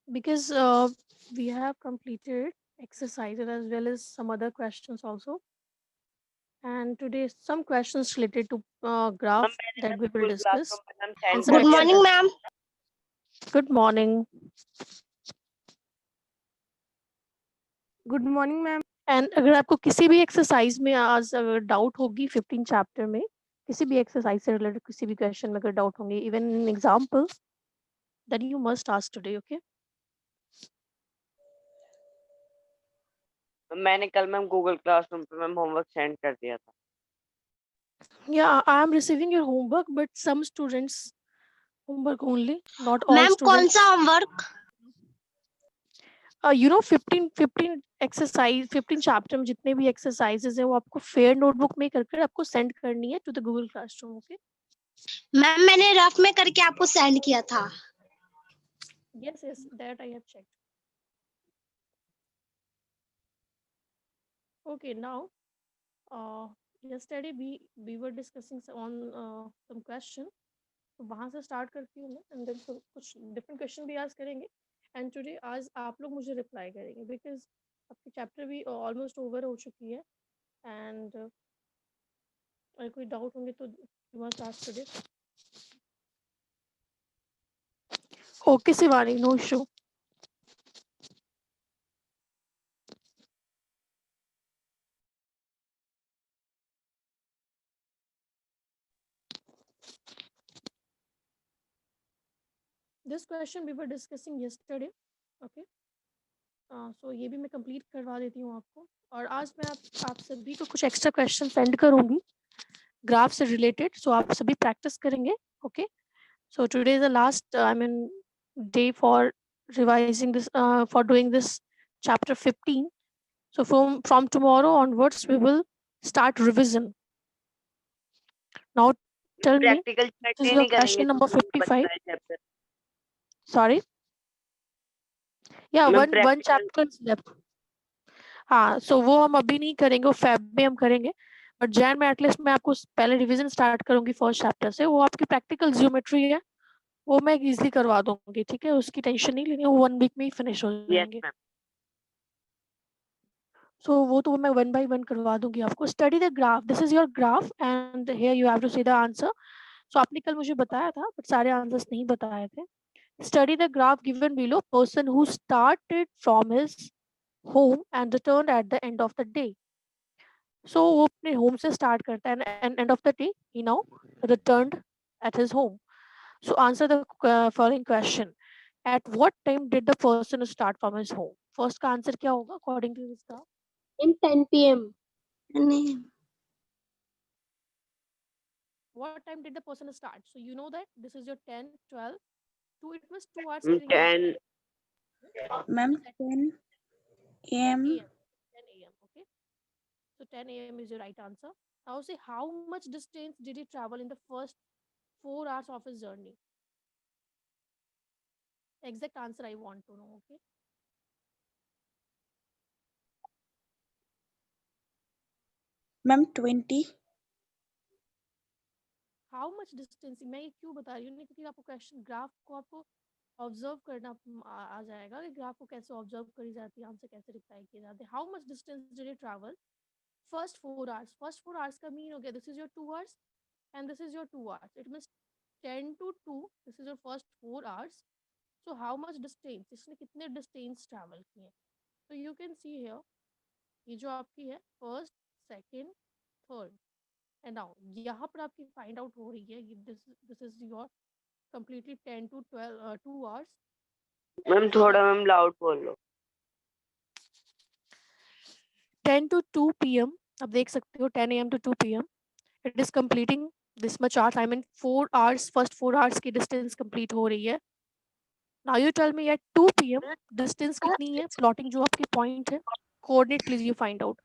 Because we have completed exercises as well as some other questions also. And today some questions related to ma'am graph मैंने ना that we will Google discuss classroom पे ma'am and send some कर Good दिया morning, था। exercises. ma'am. Good morning. Good morning, ma'am. And अगर आपको किसी भी एक्सरसाइज में आज अगर डाउट होगी 15 चैप्टर में किसी भी एक्सरसाइज से रिलेटेड किसी भी क्वेश्चन में अगर डाउट होंगे even in example that you must ask today okay मैंने कल मैम गूगल क्लासरूम पे मैम होमवर्क सेंड कर दिया था। या I am receiving your homework but some students homework only not all Ma'am, कौन स्टूडेंट्स सा homework? You know 15 exercise 15 chapter में जितने भी एक्सरसाइजेज हैं वो आपको फेयर नोटबुक में करके आपको सेंड करनी है to the Google Classroom okay ma'am मैंने रफ में करके आपको सेंड किया था। yes yes that I have checked okay now yesterday we were discussing on some question तो वहाँ से स्टार्ट करती हूँ मैं एंड देन कुछ डिफरेंट क्वेश्चन भी आज करेंगे एंड टुडे आज आप लोग मुझे रिप्लाई करेंगे बिकॉज आपकी चैप्टर भी ऑलमोस्ट ओवर हो चुकी है एंड अगर कोई डाउट होंगे तो you must ask today okay Shivani no issue this question we were discussing yesterday okay so ये भी मैं कंप्लीट करवा देती हूँ आपको और आज मैं आप सभी को कुछ एक्स्ट्रा क्वेश्चन सेंड करूँगी ग्राफ से रिलेटेड सो आप सभी प्रैक्टिस करेंगे okay so today is the last I mean day for revising this for doing this chapter 15 so from tomorrow onwards we will start revision now tell me practical this chapter is he your नहीं करेंगे question तो number बच 55 रहा है chapter. sorry yeah ma'am one practical chapter is left हाँ सो वो हम अभी नहीं करेंगे वो फेब में हम करेंगे बट जैन में एटलीस्ट मैं आपको पहले रिवीजन स्टार्ट करूंगी फर्स्ट चैप्टर से वो आपकी प्रैक्टिकल ज्योमेट्री है वो मैं इजीली करवा दूंगी ठीक है उसकी टेंशन नहीं लेनी वो 1 वीक में ही फिनिश हो यस जाएंगे मैम। सो वो तो मैं 1 बाय 1 करवा दूंगी आपको study the graph this is your graph and here you have to see the answer so आपने कल मुझे बताया था बट सारे आंसर्स नहीं बताए थे study the graph given below person who started from his home and return at the end of the day so वो अपने होम से स्टार्ट करता है and end of the day he now returned at his home so answer the following question at what time did the person start from his home first का आंसर क्या होगा according to this graph In 10 p.m. नहीं what time did the person start so you know that this is your 10 12 2 it was 2 hours करेंगे 10 ma'am 10 a.m. a.m 10 a.m okay so 10 a.m is your right answer now say how much distance did he travel in the first 4 hours of his journey exact answer I want to know okay ma'am 20 how much distance मैं ये क्यों बता रही हूँ क्योंकि आपको question graph को आपको ऑब्जर्व करना आ जाएगा कि ग्राफ को कैसे ऑब्जर्व करी जाती है आंसर कैसे रिप्लाई किए जाते हैं how much distance did you travel first 4 hours का मीन हो गया this is your 2 hours and this is your 2 hours it means 10 to 2 this is your first 4 hours so how much distance इसने कितने distance travel किए so you can see here ये जो आपकी है first second third and now यहाँ पर आपकी फाइंड आउट हो रही है this is your completely 10 to 12 2 hours ma'am थोड़ा मैम लाउड बोल लो। 10 to 2 p.m. आप देख सकते हो 10 a.m. to 2 p.m. It is completing this much hours. I mean 4 hours first 4 hours की distance complete हो रही है. Now you tell me at 2 p.m. distance कितनी है? Plotting जो आपकी point है. Coordinate please you find out.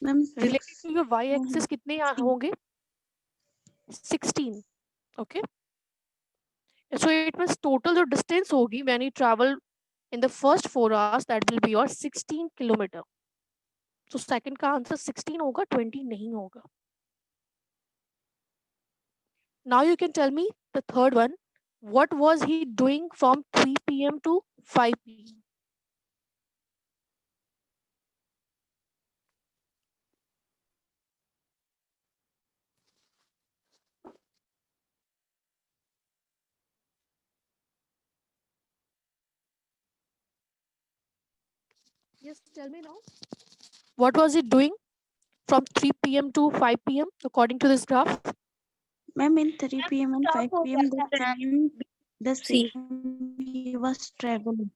Ma'am Related to your y-axis कितने होंगे? 16. Okay. So it means total जो distance होगी when you travel in the first 4 hours that will be your 16 kilometer. So second का answer 16 होगा 20 नहीं होगा. Now you can tell me the third one. What was he doing from 3 p.m. to 5 p.m.? Yes, tell me now. What was he doing from 3 p.m. to 5 p.m. according to this graph? Ma'am, in 3 p.m. and 5 p.m. the See. same he was traveling.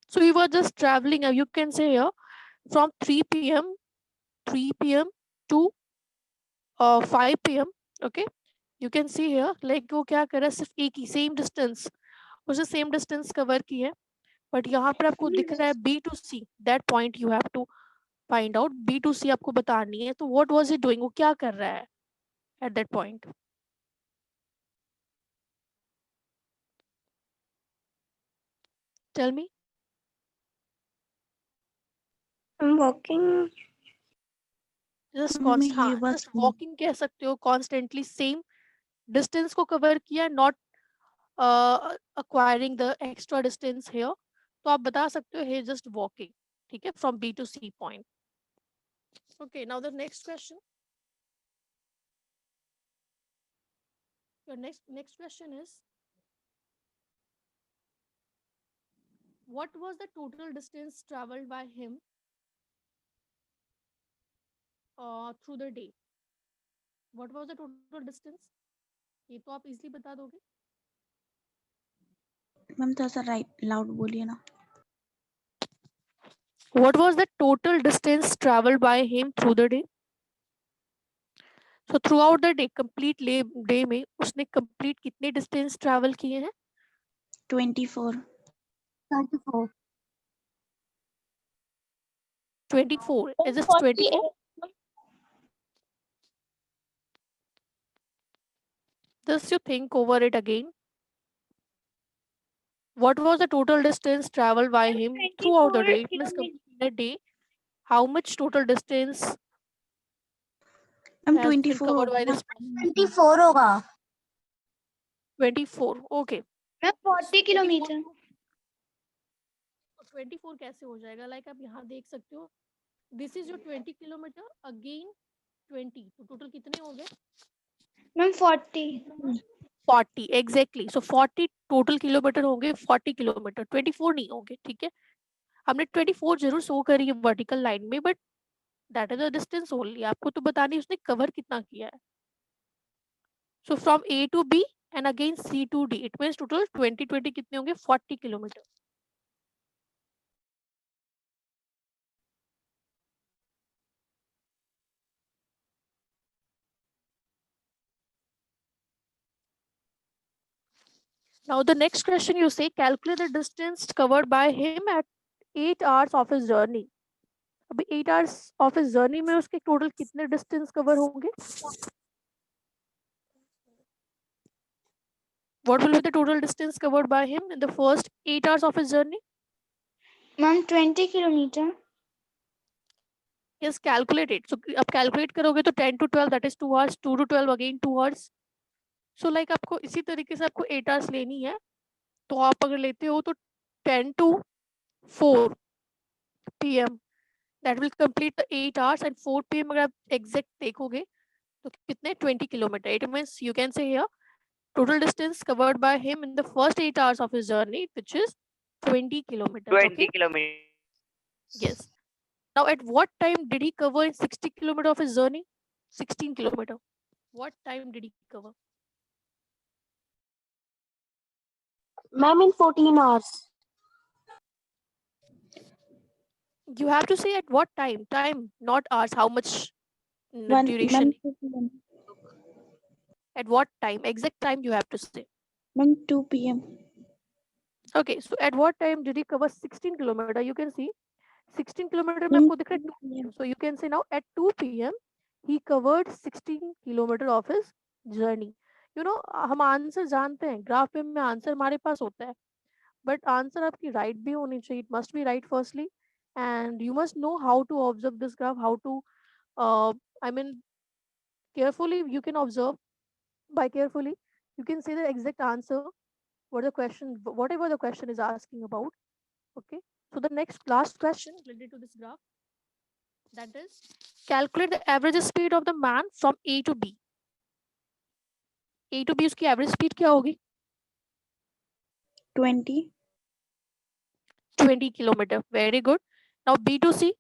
So he was just traveling. You can say here from 3 p.m. to 5 p.m. Okay, you can see here like वो क्या कर रहा है, सिर्फ एक ही same distance, उसने same distance cover की है, बट यहाँ पर आपको दिख रहा है B to C. That point you have to find out. B to C आपको बतानी है. तो व्हाट वाज ही डूइंग, वो क्या कर रहा है at that point? Tell me. I'm walking. Just Ma'am, const, हाँ he was जस्ट वॉकिंग कह सकते हो, कॉन्स्टेंटली सेम डिस्टेंस को कवर किया, not acquiring the extra distance here. तो आप बता सकते हो he just walking. ठीक है, from B to C point. Okay, now the next question. Your next question is, what was the total distance traveled by him through the day? What was the total distance? ये तो आप easily बता दोगे. Ma'am थोड़ा सा loud बोलिए ना. What was the total distance traveled by him through the day? So throughout the day, complete day में उसने complete कितने distance travel किए हैं? 24. 34. 24. Is this 24? Just you think over it again. What was the total distance traveled by him throughout the day? It means complete a day. How much total distance ma'am has been 24 covered by होगा this ना. person? 24 होगा. 24. Okay. मैं 40 kilometre. 24 कैसे हो जाएगा? Like आप यहाँ देख सकते हो. This is your 20 kilometer. Again 20. तो टोटल कितने हो गए? Ma'am 40. 40 exactly. So 40 total kilometre होंगे. 40 किलोमीटर 24 नहीं होंगे. ठीक है, हमने 24 जरूर शो करी है वर्टिकल लाइन में, but that is the distance only. आपको तो बतानी उसने कवर कितना किया है. So from A to B and again C to D, it means total 20 कितने होंगे? 40 kilometre. Now the next question you say, calculate the distance covered by him at 8 hours of his journey. अभी 8 hours of his journey में उसके total कितने distance cover होंगे? What will be the total distance covered by him in the first 8 hours of his journey? Ma'am 20 kilometre. Yes, calculate it. So अब calculate करोगे तो 10 to 12 that is 2 hours, 2 to 12 again 2 hours. So like आपको इसी तरीके से आपको 8 hours लेनी है. तो आप अगर लेते हो तो 10 to 4 p.m. that will complete the 8 hours, and 4 p.m. अगर आप exact देखोगे तो कितने? 20 kilometer. It means you can say here total distance covered by him in the first 8 hours of his journey, which is 20 kilometers. 20 Okay? kilometers. Yes. Now at what time did he cover in 60 kilometer of his journey? 16 kilometer. What time did he cover? Ma'am in 14 hours. You have to say at what time. Time, not hours. How much duration? Ma'am 2 p.m. At what time? Exact time you have to say. Ma'am 2 p.m. Okay, so at what time did he cover 16 kilometer? You can see 16 kilometer में ma'am आपको दिख रहा है 2 p.m. So you can say now at 2 p.m. he covered 16 kilometer of his journey. You know, हम answer जानते हैं, graph में answer हमारे पास होता है, बट आंसर आपकी राइट भी होनी चाहिए. It must be right firstly, and you must know how to observe this graph, how to I mean carefully you can observe by carefully You can say the exact answer, whatever the question is asking about. Okay. So the last question related to this graph, that is, calculate the average speed of the man from A to B. A to B उसकी average speed क्या होगी? 20. 20 kilometer. Very good. Now B to C.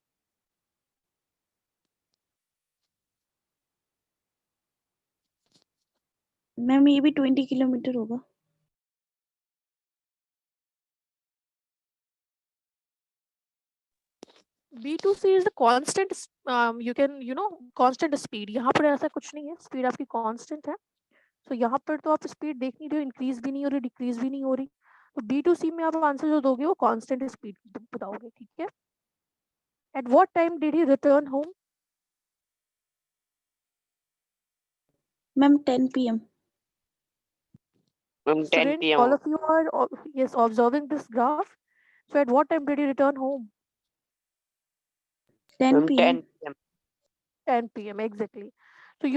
Ma'am ये भी 20 kilometre होगा. B to C is the constant. You can constant speed. यहाँ पर ऐसा कुछ नहीं है. Speed आपकी constant है. So यहाँ पर तो आप speed देख नहीं रहे हो, increase भी नहीं हो रही, decrease भी नहीं हो रही. तो B to C में आप आंसर जो दोगे वो constant speed बताओगे, ठीक है? At what time did he return home? Ma'am 10 PM. Ma'am 10 Students, PM. all of you are yes observing this graph. So at what time did he return home? 10 ma'am PM. 10 PM. 10 PM exactly. So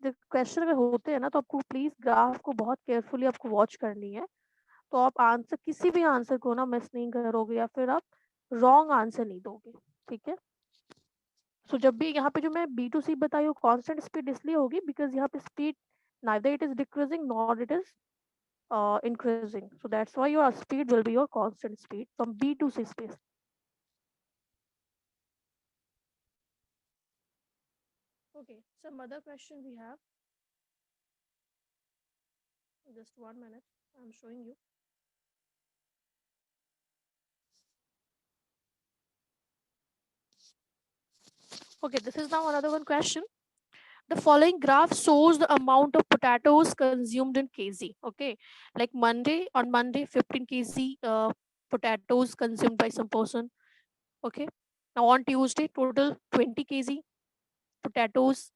the question अगर होते हैं ना, तो आपको please graph को बहुत carefully आपको watch करनी है. तो आप आंसर किसी भी आंसर को ना मिस नहीं करोगे, या फिर आप रॉन्ग आंसर नहीं दोगे, ठीक है? सो जब भी यहाँ पे जो मैं B2C बताई हूँ, कांस्टेंट स्पीड इसलिए होगी बिकॉज यहाँ पे speed neither it is decreasing nor it is increasing. So that's why your speed will be your constant speed from B to C space. Okay, some other question we have. Just 1 minute, I'm showing you. Okay, this is now another one question. The following graph shows the amount of potatoes consumed in kg. Okay, like on Monday 15 kg potatoes consumed by some person. Okay, now on Tuesday total 20 kg potatoes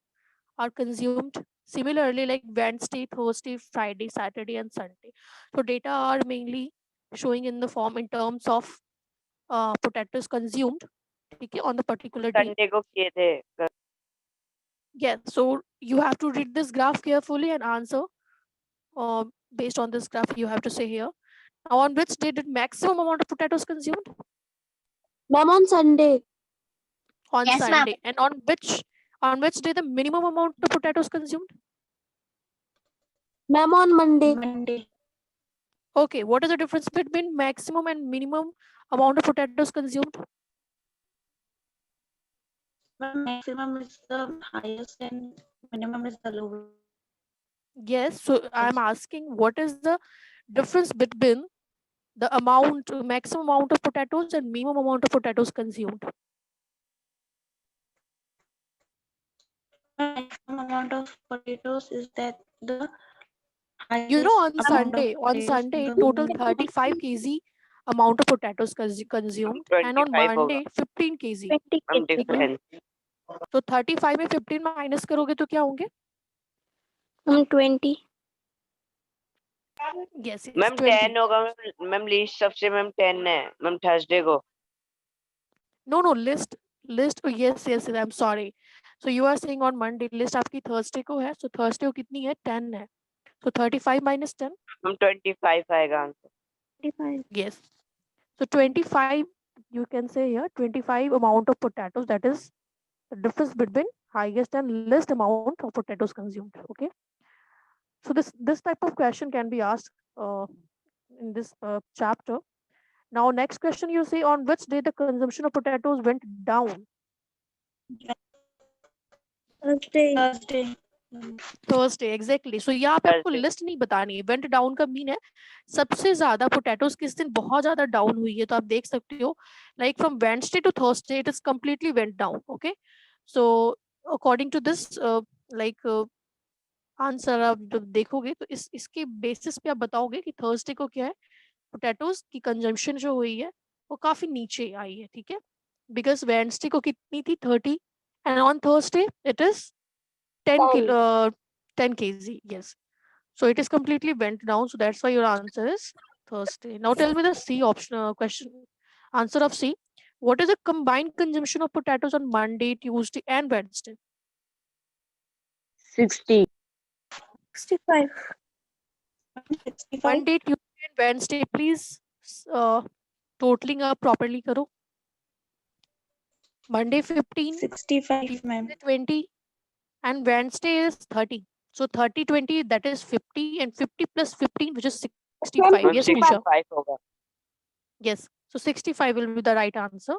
are consumed. Similarly, like Wednesday, Thursday, Friday, Saturday, and Sunday. So data are mainly showing in the form in terms of potatoes consumed, okay, on the particular day. Sunday को किए थे. Yes, so you have to read this graph carefully and answer based on this graph. You have to say here. Now, on which day did maximum amount of potatoes consumed? Ma'am, on Sunday. On Yes, ma'am. Sunday. And on which day the minimum amount of potatoes consumed? Ma'am, on Monday. Monday. Okay, what is the difference between maximum and minimum amount of potatoes consumed? Maximum is the highest and minimum is the lowest. Yes, so I'm asking what is the difference between the maximum amount of potatoes and minimum amount of potatoes consumed? Maximum amount of potatoes is that the highest On amount of Sunday, potatoes, total 35 kg amount of potatoes consumed, and on 25 होगा. Monday 15 kg. Ma'am difference. तो 35 में 15 minus करोगे तो क्या होंगे? 20. Yes, ma'am 10 होगा. Ma'am least सबसे ma'am 10 है मैम थर्सडे को. No, list. Oh, yes, I'm sorry. So you are saying on Monday, list आपकी Thursday को है, so Thursday को कितनी है? 10 है. So 35 minus 10? मैम 25 आएगा answer. 25. Yes. So 25, you can say here 25 amount of potatoes, that is the difference between highest and least amount of potatoes consumed. Okay. So this type of question can be asked in this chapter. Now, next question, you say on which day the consumption of potatoes went down? Thursday, exactly. So यहाँ पे आपको Thursday. List नहीं बतानी है. Went down का mean है सबसे ज्यादा पोटैटोज किस दिन बहुत ज्यादा डाउन हुई है. तो आप देख सकते हो like from Wednesday to Thursday it is completely went down. Okay, so according to this answer आप जब देखोगे तो इसके बेसिस पे आप बताओगे कि थर्सडे को क्या है, पोटैटोज की कंजम्पशन जो हुई है वो काफी नीचे आई है. ठीक है, बिकॉज वेडनेसडे को कितनी थी? 30, and on Thursday it is 10 kg. Yes, so it is completely went down, so that's why your answer is Thursday. Now tell me the C option question. Answer of C. What is the combined consumption of potatoes on Monday, Tuesday, and Wednesday? 60. 65. 65. Monday, Tuesday and Wednesday, please totaling up properly karo. Monday 15, 65, ma'am. Tuesday 20 and Wednesday is 30. So 30, 20, that is 50 and 50 plus 15, which is 65. Ma'am Yes, Pooja. 65 होगा. Yes. So 65 will be the right answer.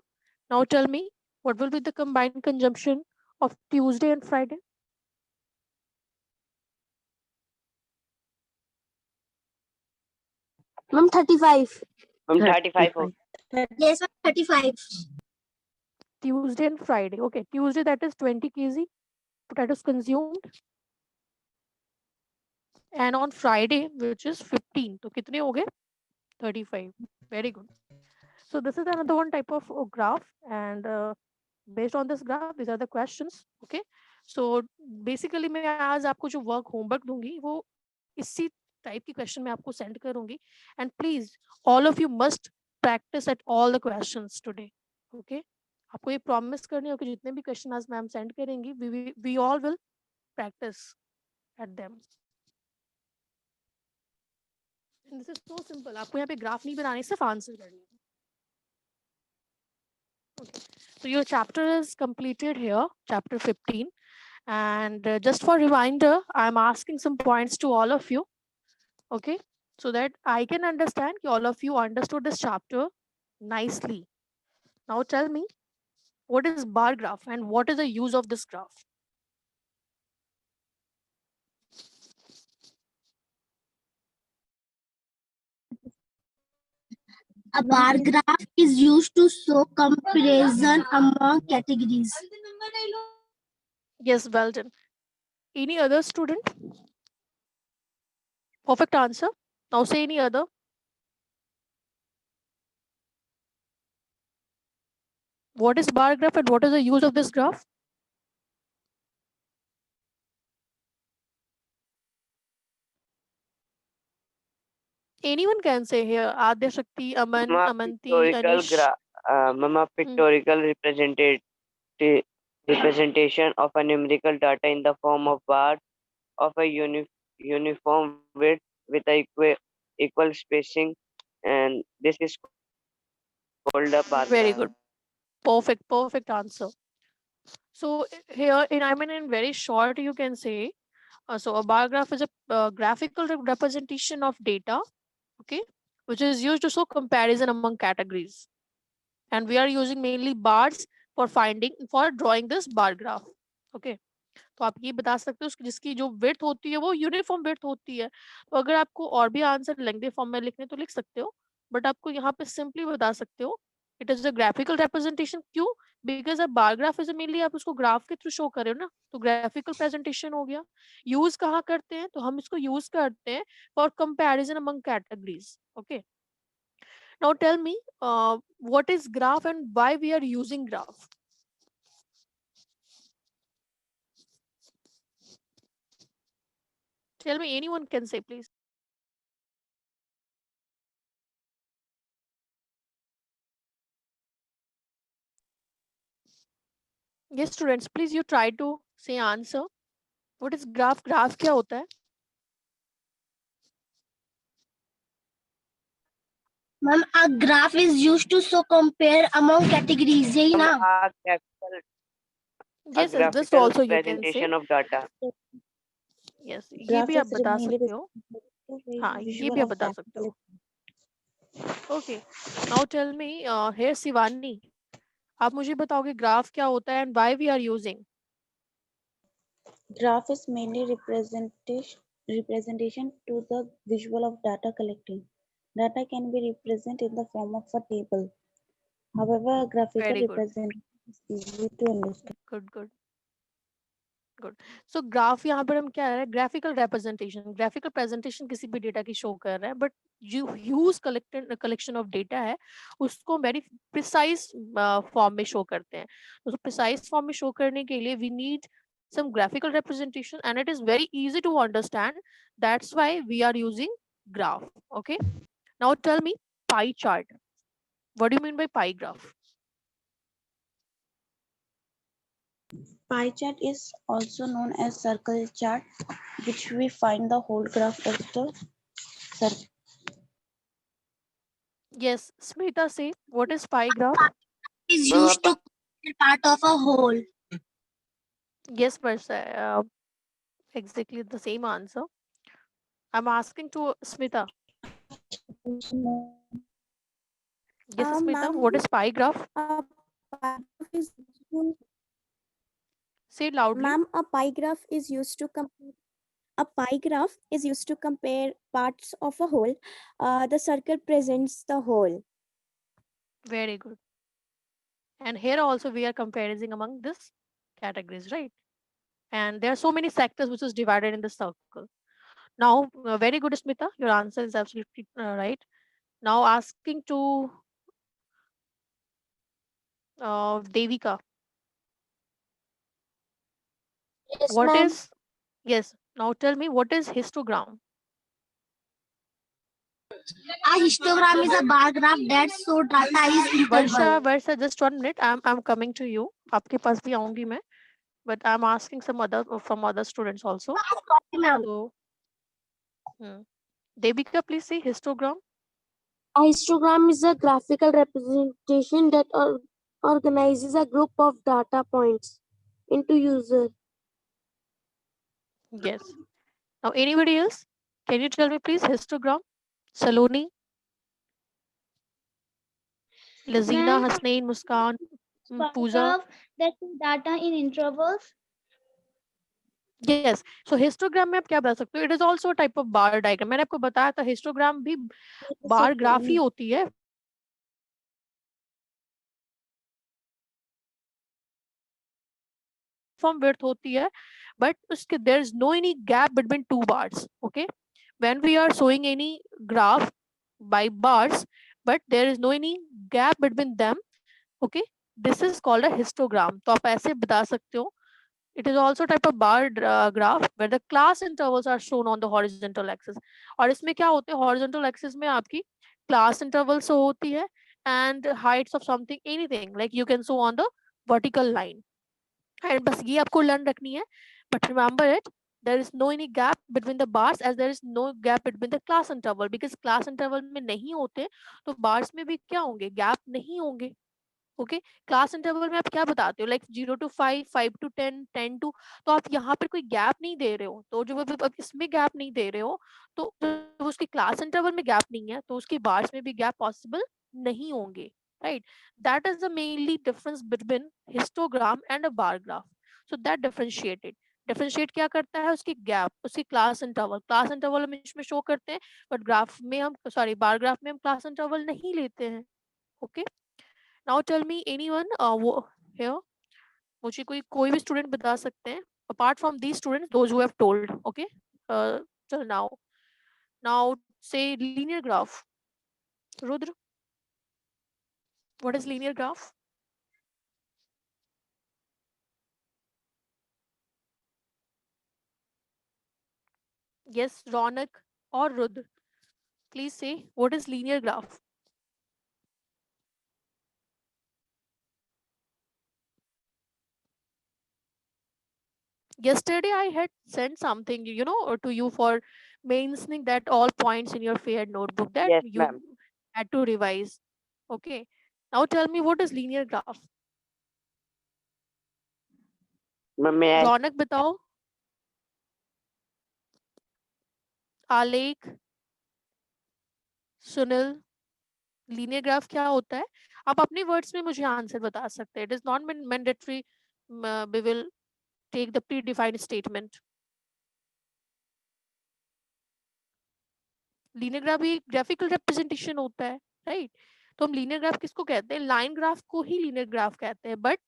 Now tell me, what will be the combined consumption of Tuesday and Friday? Ma'am, 35. Ma'am 35 होगा. Yes, ma'am, 35. Tuesday and Friday. Okay. Tuesday, that is 20 kg potatoes consumed. And on Friday, which is 15. So kitne ho gaye? 35. Very good. So this is another one type of graph, and based on this graph, these are the questions. Okay. So basically मैं आज आपको जो work homework दूंगी वो इसी type की question मैं आपको सेंड करूंगी, and please all of you must practice at all the questions today. Okay. आपको ये प्रॉमिस करनी है कि जितने भी क्वेश्चन आज मैम सेंड करेंगी we all will practise at them. This is so simple. आपको यहाँ पे ग्राफ नहीं बनाने, सिर्फ आंसर करनी है. Okay. So your chapter is completed here, chapter 15. And just for reminder, I'm asking some points to all of you. Okay. So that I can understand all of you understood this chapter nicely. Now tell me, what is bar graph and what is the use of this graph? A bar graph is used to show comparison among categories. Yes, well done. Any other student? Perfect answer. Now say any other. What is bar graph and what is the use of this graph? Anyone can say here. Adya Shakti, Aman, ma'am Amanti, pictorial Anish. Ma'am pictorial representation of a numerical data in the form of bars of a uniform width with a equal spacing, and this is called a bar Very graph. good. Perfect answer. So here in very short, you can say, so a bar graph is a graphical representation of data, okay, which is used to show comparison among categories. And we are using mainly bars for drawing this bar graph. Okay. तो आप ये बता सकते हो जिसकी जो width होती है वो यूनिफॉर्म विड्थ होती है. तो अगर आपको और भी आंसर लेंथी फॉर्म में लिखने तो लिख सकते हो, बट आपको यहाँ पे सिंपली बता सकते हो it is a graphical representation. क्यों? बिकॉज अब बार ग्राफ इज मेनली आप उसको ग्राफ के थ्रू शो कर रहे हो ना, तो ग्राफिकल प्रेजेंटेशन हो गया. यूज कहाँ करते हैं? तो हम इसको यूज करते हैं for comparison among categories. Okay. Now tell me what is graph and why we are using graph. Tell me, anyone can say, please. Yes, students, please you try to say answer. What is graph? Graph क्या होता है? Ma'am, a graph is used to show compare among categories. यही ना? Yes, this graphical also you can say. presentation of data. Yes, ये भी आप बता सकते हो. हाँ, ये भी आप बता सकते हो. Okay. Now tell me, here Shivani, आप मुझे बताओगे ग्राफ क्या होता है and why we are using? Graph is mainly representation to the visual of data collecting. Data can be represented in the form of a table. However, a graphical Very good. representation is easy to understand. Good. So graph यहाँ पर हम क्या है? Graphical representation. Graphical presentation किसी भी data की show कर रहा है, बट जो ह्यूज कलेक्शन ऑफ डेटा है उसको वेरी प्रिसाइज फॉर्म में शो करते हैं. तो प्रिसाइज फॉर्म में शो करने के लिए we need some graphical representation and it is very easy to understand. That's why we are using graph. Okay. Now tell me pie chart. What do you mean by pie graph? Pie chart is also known as circle chart, which we find the whole graph of the Sir, Yes, Smita, say what is pie graph? Is Ma'am, used to compare part of a whole. Yes, but exactly the same answer. I'm asking to Smita. Yes, Smita, Ma'am, what is pie graph? pie graph is useful. Say it loudly. Ma'am, a pie graph is used to compare. A pie graph is used to compare parts of a whole. The circle presents the whole. Very good. And here also we are comparing among this categories, right? And there are so many sectors which is divided in the circle. Now, very good, Smita. Your answer is absolutely right. Now, asking to Devika, Yes, what ma'am. is, yes, now tell me what is histogram? A histogram is a bar graph that show data is interval. Varsha, just 1 minute. I'm coming to you. आपके पास भी आऊंगी मैं. But I'm asking some other from other students also. Ma'am. So, hmm. Devika, please see histogram. A histogram is a graphical representation that organizes a group of data points into user. Yes. Now, anybody else? Can you tell me, please, histogram? Saloni, Lazina, Ma'am, Hasnain, Muskan, Pooja. paragraph that is data in intervals. Yes. So histogram में आप क्या बता सकते हो? It is also a type of bar diagram. मैंने आपको बताया था histogram भी बार ग्राफ ही होती है. From width होती है, but उसके there is no any gap between two bars. Okay. When we are showing any graph by bars, but there is no any gap between them. Okay. This is called a histogram. तो आप ऐसे बता सकते हो. It is also type of bar graph where the class intervals are shown on the horizontal axis. और इसमें क्या होते हैं horizontal axis में आपकी class intervals show होती है and heights of something anything like you can show on the vertical line. And बस ये आपको learn रखनी है. But remember it, there is no any gap between the bars as there is no gap between the class interval because class interval में नहीं होते तो bars में भी क्या होंगे gap नहीं होंगे. ओके. क्लास इंटरवल में आप क्या बताते हो लाइक 0 to 5, 5 to 10, 10 to, तो आप यहाँ पर कोई गैप नहीं दे रहे हो तो जो आप इसमें गैप नहीं दे रहे हो तो जब उसकी क्लास इंटरवल में गैप नहीं है तो उसकी बार्स में भी गैप पॉसिबल नहीं होंगे, right. That is the mainly difference between histogram and a bar graph. So that differentiate क्या करता है उसकी गैप उसकी क्लास इंटरवल हम इसमें शो करते हैं बट ग्राफ में हम सॉरी बार ग्राफ में हम क्लास इंटरवल नहीं लेते हैं. Okay. Now tell me anyone वो हियर मुझे कोई भी स्टूडेंट बता सकते हैं apart from these students those who have told. Okay. चल now say linear graph. Rudra, what is linear graph? Yes, Raunak और Rudra, please say what is linear graph? Yesterday I had sent something to you for mentioning that all points in your fair notebook that Yes, you ma'am. had to revise. Okay. Now tell me what is linear graph? Ma'am, may I? रौनक बताओ. आलेख, Sunil, linear graph क्या होता है? आप अपने words में मुझे answer बता सकते हैं. It is not mandatory we will take the predefined statement. Linear graph भी ग्राफिकल रिप्रेजेंटेशन होता है, राइट. तो हम लीनियर ग्राफ किसको कहते हैं? लाइन ग्राफ को ही लीनियर ग्राफ कहते हैं. बट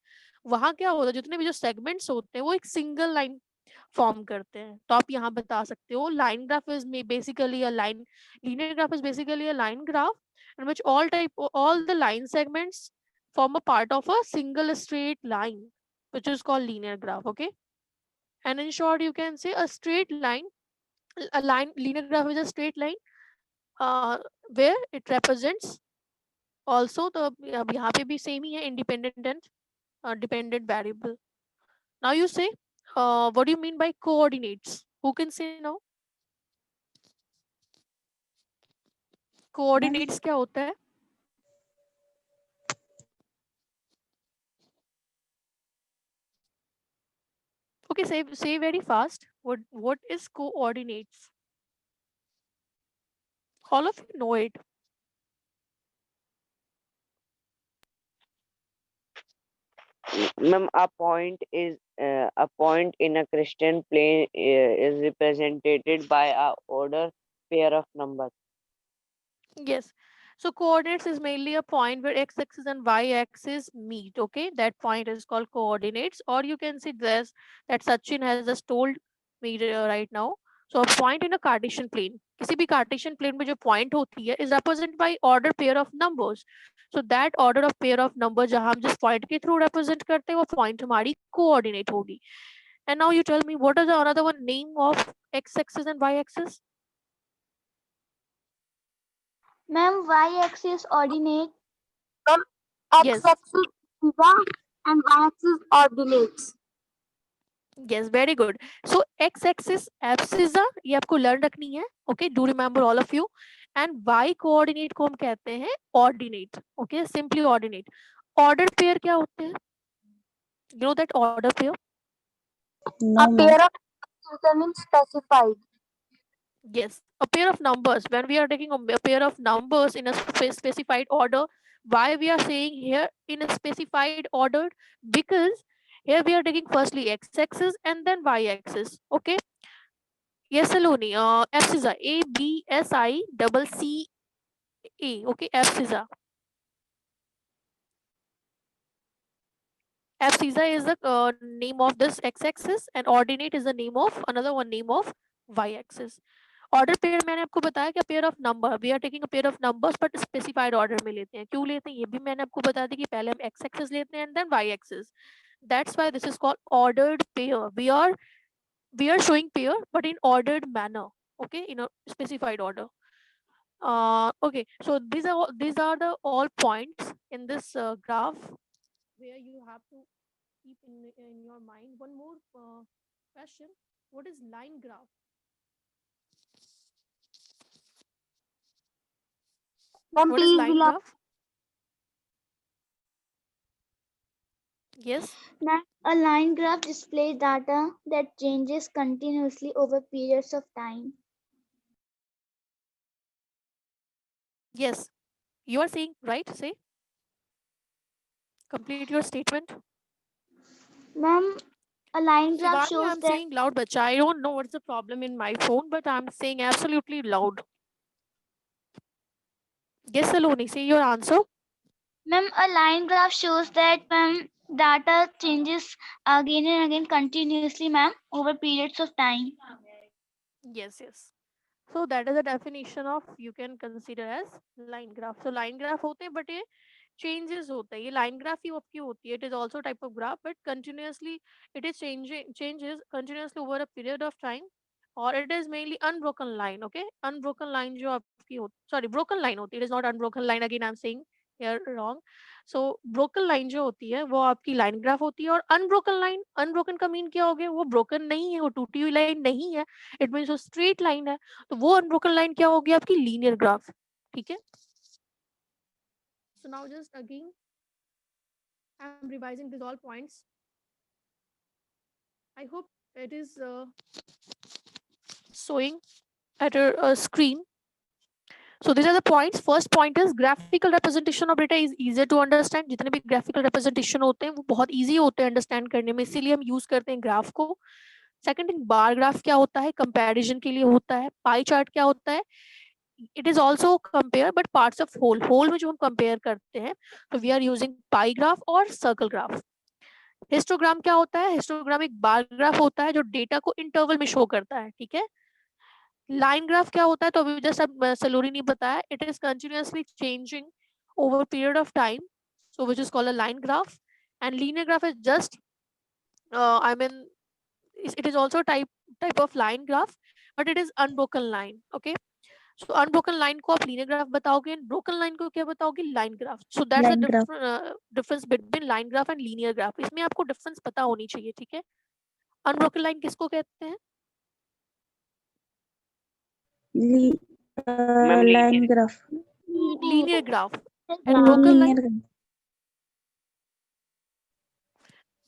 वहां क्या होता है जितने भी जो सेगमेंट्स होते हैं वो एक सिंगल लाइन फॉर्म करते हैं. तो आप यहाँ बता सकते हो line graph is basically a line linear graph is basically a line graph in which all the line segments form a part of a single straight line which is called linear graph. Okay. And in short you can say a straight line, a line linear graph is a straight line where it represents also the अब यहाँ पे भी same ही है independent and dependent variable. Now you say what do you mean by coordinates? Who can say now? Coordinates क्या होता है? Okay, say very fast. What is coordinates? All of you know it. Ma'am, a point in a Christian plane is represented by a order pair of numbers. Yes. So coordinates is mainly a point where x-axis and y-axis meet. Okay, that point is called coordinates, or you can see this that Sachin has just told me right now. So a point in a Cartesian plane, किसी भी Cartesian plane में जो point होती है is represented by order pair of numbers. So that order of pair of numbers जहाँ हम जिस point के through represent करते हैं वो point हमारी coordinate होगी. And now you tell me what is the another one name of x-axis and y-axis? Ma'am, y-axis ordinate. Yes. X-axis theta and y-axis ordinates. Yes, very good. So x-axis abscissa ये आपको learn रखनी है. Okay, do remember all of you. And y coordinate को हम कहते हैं ordinate. Okay, simply ordinate. Order pair क्या होते हैं? You know that order pair? No, A ma'am. pair of determined specified. Yes, a pair of numbers. When we are taking a pair of numbers in a specified order, why we are saying here in a specified order? Because here we are taking firstly x-axis and then y-axis. Okay. Yes, Saloni. Abscissa. A-B-S-I-C-C-A. Okay, abscissa. Abscissa is the name of this x-axis and ordinate is the name of another one name of y-axis. Order pair मैंने आपको बताया कि pair of number. We are taking a pair of numbers but specified order में लेते हैं. क्यों लेते हैं ये भी मैंने आपको बता दी कि पहले हम x-axis लेते हैं and then y-axis. That's why this is called ordered pair. We are showing pair but in ordered manner. Okay, in a specified order. Okay, so these are the all points in this graph where you have to keep in your mind. One more question: what is line graph? Then What is please line will graph? Yes. Ma'am, a line graph displays data that changes continuously over periods of time. Yes. You are saying right? Say. Complete your statement. Ma'am, a line graph Shivani, shows I'm that. saying loud, but I don't know what's the problem in my phone, but I'm saying absolutely loud. Yes, Saloni, say your answer. Ma'am, a line graph shows that data changes again and again continuously, ma'am, over periods of time. Yes, yes. So that is a definition of you can consider as line graph. So line graph होते हैं but ये changes होता है. ये line graph ही आपकी होती है. It is also type of graph but continuously it is changes continuously over a period of time, or it is mainly unbroken line. Okay, unbroken line जो आपकी होती, sorry, broken line होती है. It is not unbroken line, again I'm saying here wrong. So broken line जो होती है वो आपकी line graph होती है, और unbroken line, unbroken का मीन क्या हो गया? वो broken नहीं है, वो टूटी हुई line नहीं है. It means वो straight line है. तो वो unbroken line क्या होगी? आपकी linear graph. ठीक है. So now just again I'm revising these all points. I hope it is showing at a screen. So these are the points. First point is graphical representation of data is easier to understand. जितने भी graphical representation होते हैं वो बहुत easy होते हैं understand करने में, इसीलिए हम use करते हैं graph को. Second thing, bar graph क्या होता है? Comparison के लिए होता है. Pie chart क्या होता है? It is also compare but parts of whole. Whole में जो हम compare करते हैं तो we are using pie graph और circle graph. Histogram क्या होता है? Histogram एक bar graph होता है जो data को interval में show करता है. ठीक है. लाइन ग्राफ क्या होता है? तो अभी जस्ट अब सलोनी ने बताया, it is continuously changing over period of time, so which is called a line graph. And linear graph is just I mean it is also type of line graph but it is unbroken line. Okay, so unbroken line को आप linear graph बताओगे, broken line को क्या बताओगे? Line graph. So that's the difference between line graph and linear graph. इसमें आपको difference पता होनी चाहिए. ठीक है. अनब्रोकन लाइन किसको कहते हैं? Line graph. linear graph and broken line.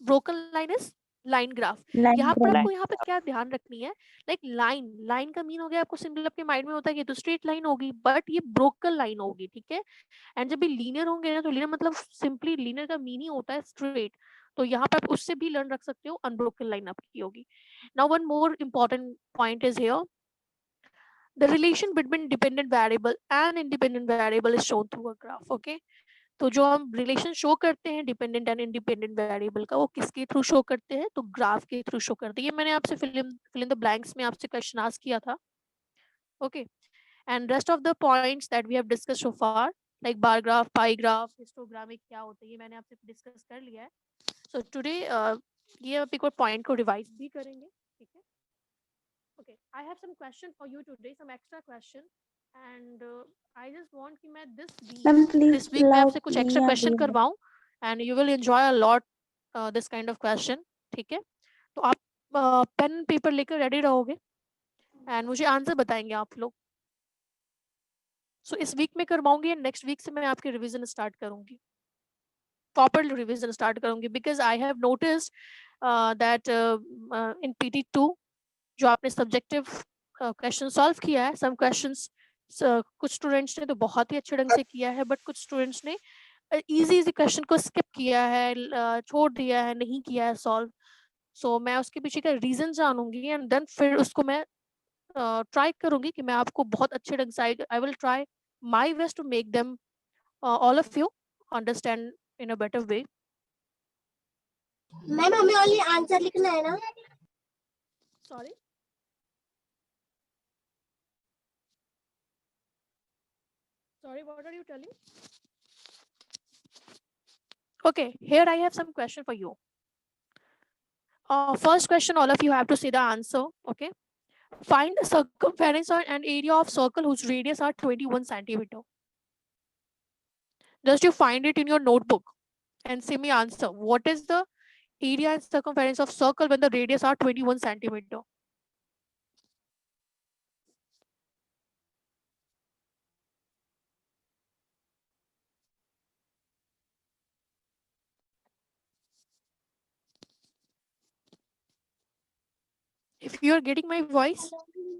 Broken line is line graph. यहाँ पर आपको यहाँ पे क्या ध्यान रखनी है, लाइक लाइन का मीन हो गया आपको सिंपल आपके माइंड में होता है कि तो स्ट्रेट लाइन होगी, बट ये ब्रोकन लाइन होगी, ठीक है। एंड जब ये लीनियर होंगे ना, तो लीनियर मतलब सिंपली लीनियर का मीनिंग होता है स्ट्रेट, तो यहाँ पे आप उससे भी लर्न रख सकते हो, अनब्रोकन लाइन आपकी होगी। Now one more important point is here, the relation between dependent variable and independent variable is shown through a graph, okay। तो जो हम रिलेशन शो करते हैं डिपेंडेंट एंड इंडिपेंडेंट वेरिएबल का, वो किसके थ्रू शो करते हैं, तो ग्राफ के थ्रू शो करते हैं। ये मैंने आपसे फिल इन द ब्लैंक्स में आपसे क्वेश्चन आस्क किया था, okay. And rest of the points that we have discussed so far, like bar graph, pie graph, histogramic क्या होता है, ये मैंने आपसे डिस्कस कर लिया है। सो टुडे ये आप एक और पॉइंट को रिवाइज भी करेंगे, ठीक है। Okay, I have some question for you today, some extra question, and I just want कि मैं this week मैं आपसे कुछ extra question करवाऊँ, and you will enjoy a lot this kind of question, ठीक है। तो आप पेन पेपर लेकर रेडी रहोगे and मुझे आंसर बताएंगे आप लोग। So इस वीक में करवाऊंगी, नेक्स्ट वीक से मैं आपकी रिवीजन स्टार्ट करूंगी, प्रॉपर रिवीजन स्टार्ट करूंगी, because I have noticed that in PT2 जो आपने सब्जेक्टिव क्वेश्चन सॉल्व किया है, सम क्वेश्चंस कुछ स्टूडेंट्स ने तो बहुत ही अच्छे ढंग से किया है, बट कुछ स्टूडेंट्स ने इजी क्वेश्चन को स्किप किया है, छोड़ दिया है, नहीं किया है सॉल्व। सो मैं उसके पीछे का रीजन जानूंगी एंड देन फिर उसको मैं ट्राई करूंगी कि मैं आपको बहुत अच्छे ढंग से, I will try my best to make them all of you understand in a better way. Ma'am हमें ओनली आंसर लिखना है ना? Sorry, sorry, what are you telling? Okay, here I have some question for you. First question, all of you have to say the answer, okay? Find the circumference or an area of circle whose radius are 21 centimeter. Just you find it in your notebook and say me answer. What is the area and circumference of circle when the radius are 21 centimeter? If you are getting my voice,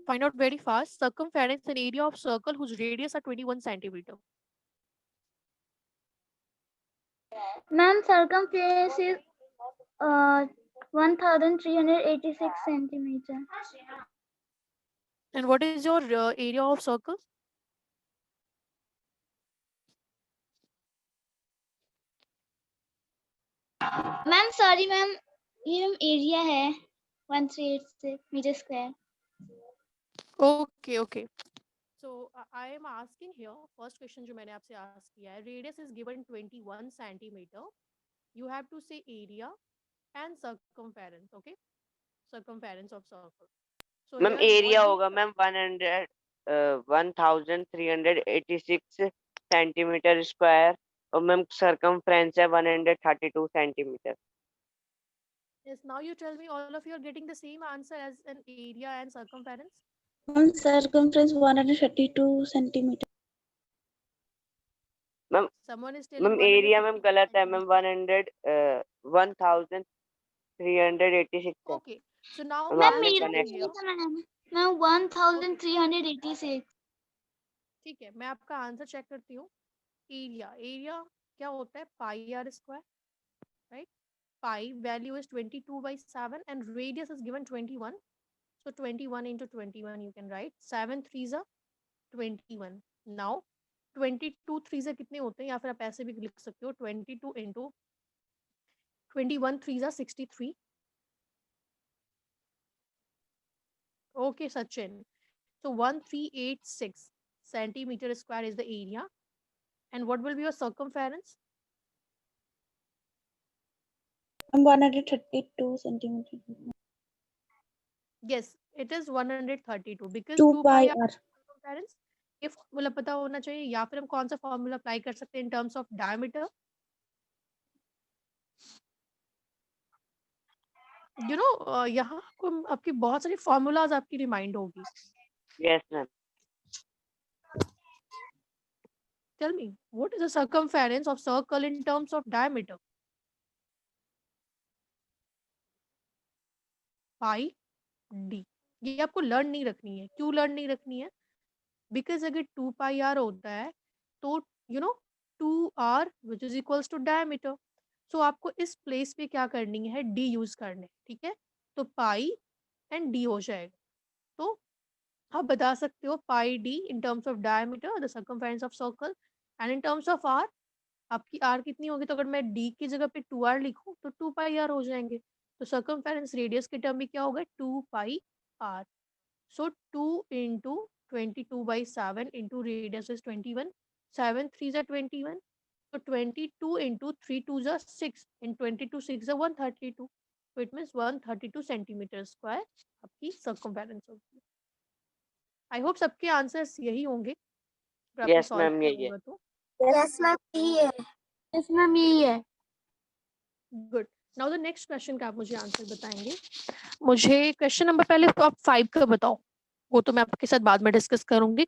find out very fast. Circumference and area of circle whose radius are 21 centimeter. Ma'am, circumference is 1386 centimeter. And what is your area of circle? Ma'am, sorry ma'am, ये ma'am area है 1386 metre square. Okay, okay. So I am asking here, first question जो मैंने आपसे ask किया है, radius is given 21 centimeter. You have to say area and circumference, okay? Circumference of circle. So ma'am here, area what होगा ma'am 1386 centimetre square और ma'am circumference है 132 centimetre. Yes, now you tell me, all of you are getting the same answer as an area and circumference? Circumference 132 centimeter. Ma'am Someone is telling ma'am area 150 ma'am गलत है ma'am centimeter. 1386 है। Okay, so now ma'am ma'am आपने मेरा connect किया था ma'am 1386। ठीक है, मैं आपका आंसर चेक करती हूँ। एरिया क्या होता है, pi r square, right? Pi value is 22/7 and radius is given 21. So 21 into 21 you can write 7 3s are 21. Now 22 3s are कितने होते हैं, या फिर आप ऐसे भी लिख सकते हो 22 into 21 3s are 63. Okay, Sachin. So 1386 centimeter square is the area. And what will be your circumference? 132 centimeter. Yes, it is 132 because 2 2 pi pi r. circumference. ये फॉर्मूला पता होना चाहिए, या फिर हम कौन सा फॉर्मूला अप्लाई कर सकते हैं in terms of diameter? You know यहाँ आपको आपकी बहुत सारी फॉर्मूलाज आपकी रिमाइंड होगी। Yes ma'am. Tell me, what is the circumference of circle in terms of diameter? Pi d. ये आपको लर्न नहीं रखनी है. क्यों लर्न नहीं रखनी है? बिकॉज अगर 2 pi r होता है तो you know 2r which is equals to diameter. So आपको इस प्लेस पे क्या करनी है, d यूज करने. ठीक है, तो पाई एंड d हो जाएगा. तो आप बता सकते हो पाई d in terms of diameter, the circumference of circle, and in terms of r आपकी r कितनी होगी. तो अगर मैं d की जगह पे 2r लिखूं तो 2 pi r हो जाएंगे. तो सर्कमफेरेंस रेडियस के टर्म में क्या होगा, 2 pi r. So 2 into 22 by 7 into radius is 21. 7 3s are 21. So 22 into 3 2s are 6 and 22 6 are 132. So it means 132 centimeters square आपकी circumference होगी. I hope सबके आंसर्स यही होंगे. अगर आपने Yes, solve ma'am, किया यही है. होगा तो यस मैम यही है. यस मैम यही है. Good. Now the next question का आप मुझे आंसर बताएंगे. मुझे क्वेश्चन नंबर पहले तो आप 5 का बताओ, वो तो मैं आपके साथ बाद में डिस्कस करूंगी.